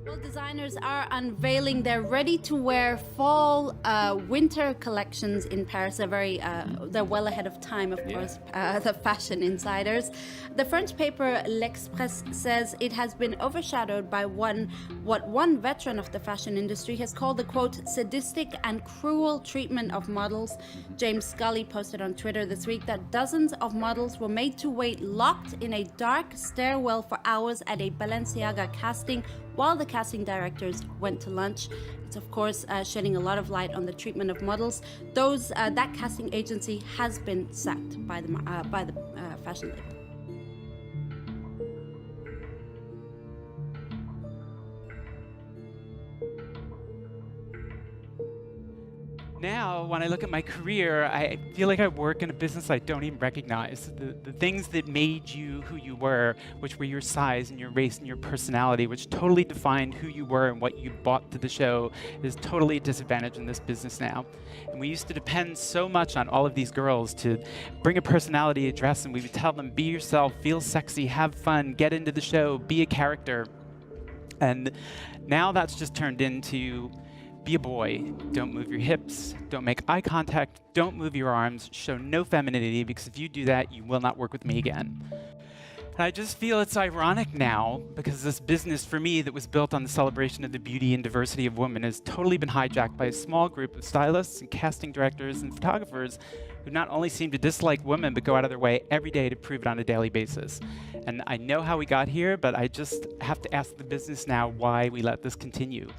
Well, designers are unveiling their ready-to-wear fall winter collections in Paris. They're well ahead of time, of course, the fashion insiders. The French paper L'Express says it has been overshadowed by what one veteran of the fashion industry has called the, quote, sadistic and cruel treatment of models. James Scully posted on Twitter this week that dozens of models were made to wait locked in a dark stairwell for hours at a Balenciaga casting while the casting directors went to lunch. It's of course shedding a lot of light on the treatment of models. That casting agency has been sacked by the fashion label. Now, when I look at my career, I feel like I work in a business I don't even recognize. The things that made you who you were, which were your size and your race and your personality, which totally defined who you were and what you brought to the show, is totally a disadvantage in this business now. And we used to depend so much on all of these girls to bring a personality, a dress, and we would tell them, be yourself, feel sexy, have fun, get into the show, be a character. And now that's just turned into, be a boy, don't move your hips, don't make eye contact, don't move your arms, show no femininity, because if you do that, you will not work with me again. And I just feel it's ironic now, because this business for me that was built on the celebration of the beauty and diversity of women has totally been hijacked by a small group of stylists and casting directors and photographers who not only seem to dislike women, but go out of their way every day to prove it on a daily basis. And I know how we got here, but I just have to ask the business now why we let this continue.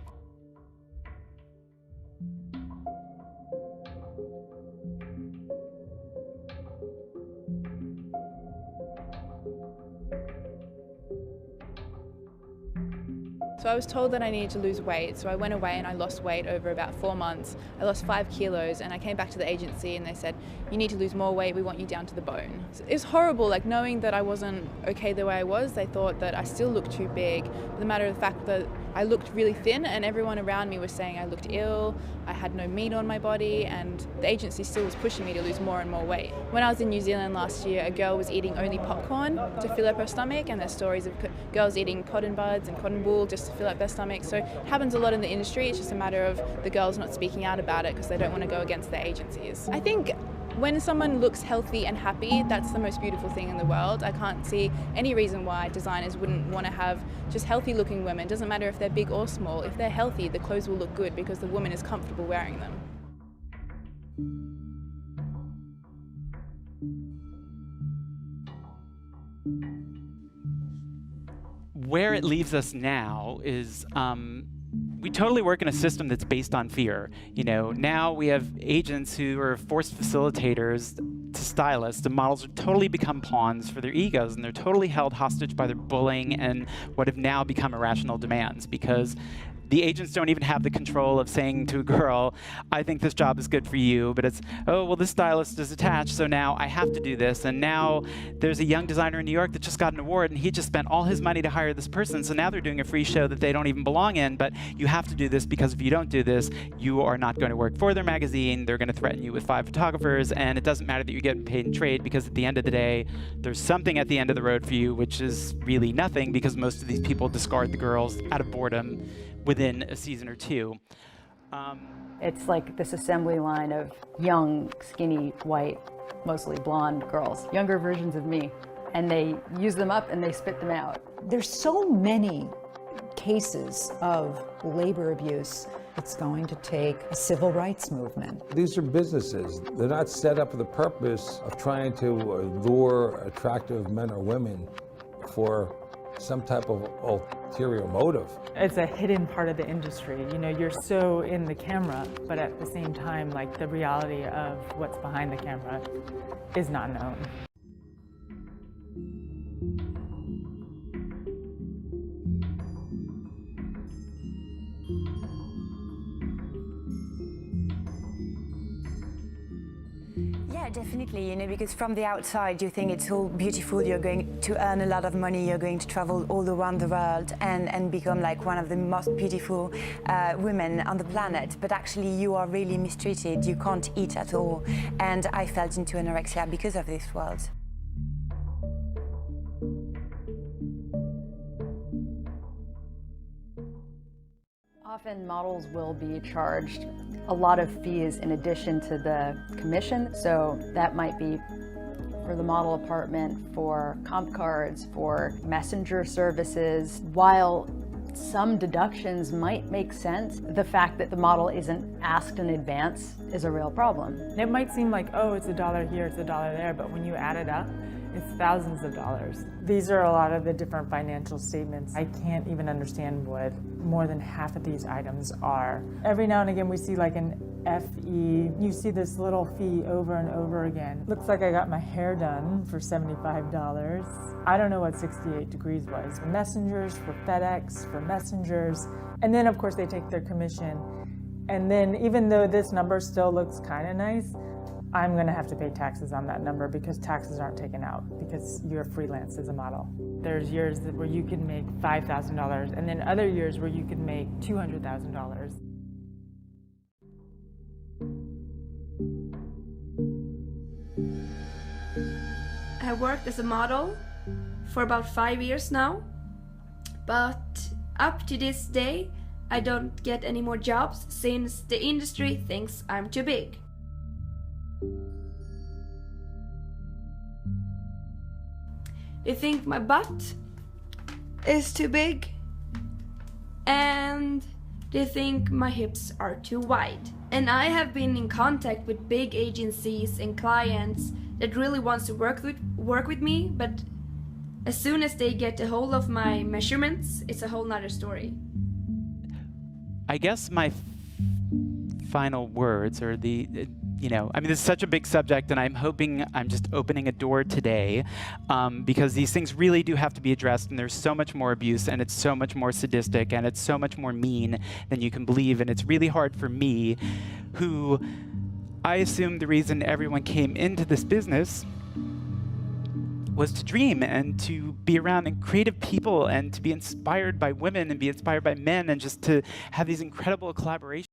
So I was told that I needed to lose weight, so I went away and I lost weight over about 4 months. I lost 5 kilos and I came back to the agency and they said, you need to lose more weight, we want you down to the bone. So it was horrible, like knowing that I wasn't okay the way I was. They thought that I still looked too big, but the matter of the fact that I looked really thin and everyone around me was saying I looked ill, I had no meat on my body, and the agency still was pushing me to lose more and more weight. When I was in New Zealand last year, a girl was eating only popcorn to fill up her stomach, and there's stories of girls eating cotton buds and cotton wool just to fill up their stomach. So it happens a lot in the industry. It's just a matter of the girls not speaking out about it because they don't want to go against their agencies. I think when someone looks healthy and happy, that's the most beautiful thing in the world. I can't see any reason why designers wouldn't want to have just healthy looking women. Doesn't matter if they're big or small. If they're healthy, the clothes will look good because the woman is comfortable wearing them. Where it leaves us now is we totally work in a system that's based on fear. You know, now we have agents who are forced facilitators to stylists, and models have totally become pawns for their egos, and they're totally held hostage by their bullying and what have now become irrational demands, because the agents don't even have the control of saying to a girl, I think this job is good for you, but it's, oh, well, this stylist is attached, so now I have to do this. And now there's a young designer in New York that just got an award, and he just spent all his money to hire this person, so now they're doing a free show that they don't even belong in, but you have to do this because if you don't do this, you are not going to work for their magazine, they're going to threaten you with 5 photographers, and it doesn't matter that you're getting paid in trade, because at the end of the day, there's something at the end of the road for you, which is really nothing, because most of these people discard the girls out of boredom within a season or two. It's like this assembly line of young, skinny, white, mostly blonde girls, younger versions of me, and they use them up and they spit them out. There's so many cases of labor abuse. It's going to take a civil rights movement. These are businesses. They're not set up for the purpose of trying to lure attractive men or women for some type of ulterior motive. It's a hidden part of the industry. You know, you're so in the camera, but at the same time, like, the reality of what's behind the camera is not known. Yeah, definitely, because from the outside you think it's all beautiful, you're going to earn a lot of money, you're going to travel all around the world and become like one of the most beautiful women on the planet, but actually you are really mistreated, you can't eat at all, and I fell into anorexia because of this world. Often models will be charged a lot of fees in addition to the commission. So that might be for the model apartment, for comp cards, for messenger services. While some deductions might make sense, the fact that the model isn't asked in advance is a real problem. It might seem like, oh, it's $1 here, it's $1 there, but when you add it up, it's thousands of dollars. These are a lot of the different financial statements. I can't even understand what more than half of these items are. Every now and again we see like an FE. You see this little fee over and over again. Looks like I got my hair done for $75. I don't know what 68 degrees was. For messengers, for FedEx, for messengers. And then of course they take their commission. And then even though this number still looks kind of nice, I'm going to have to pay taxes on that number because taxes aren't taken out because you're freelance as a model. There's years where you can make $5,000 and then other years where you can make $200,000. I have worked as a model for about 5 years now, but up to this day I don't get any more jobs since the industry thinks I'm too big. They think my butt is too big and they think my hips are too wide. And I have been in contact with big agencies and clients that really wants to work with me, but as soon as they get a hold of my measurements, it's a whole nother story. I guess my final words are this is such a big subject, and I'm hoping I'm just opening a door today because these things really do have to be addressed, and there's so much more abuse, and it's so much more sadistic, and it's so much more mean than you can believe, and it's really hard for me, who I assume the reason everyone came into this business was to dream and to be around creative people and to be inspired by women and be inspired by men and just to have these incredible collaborations.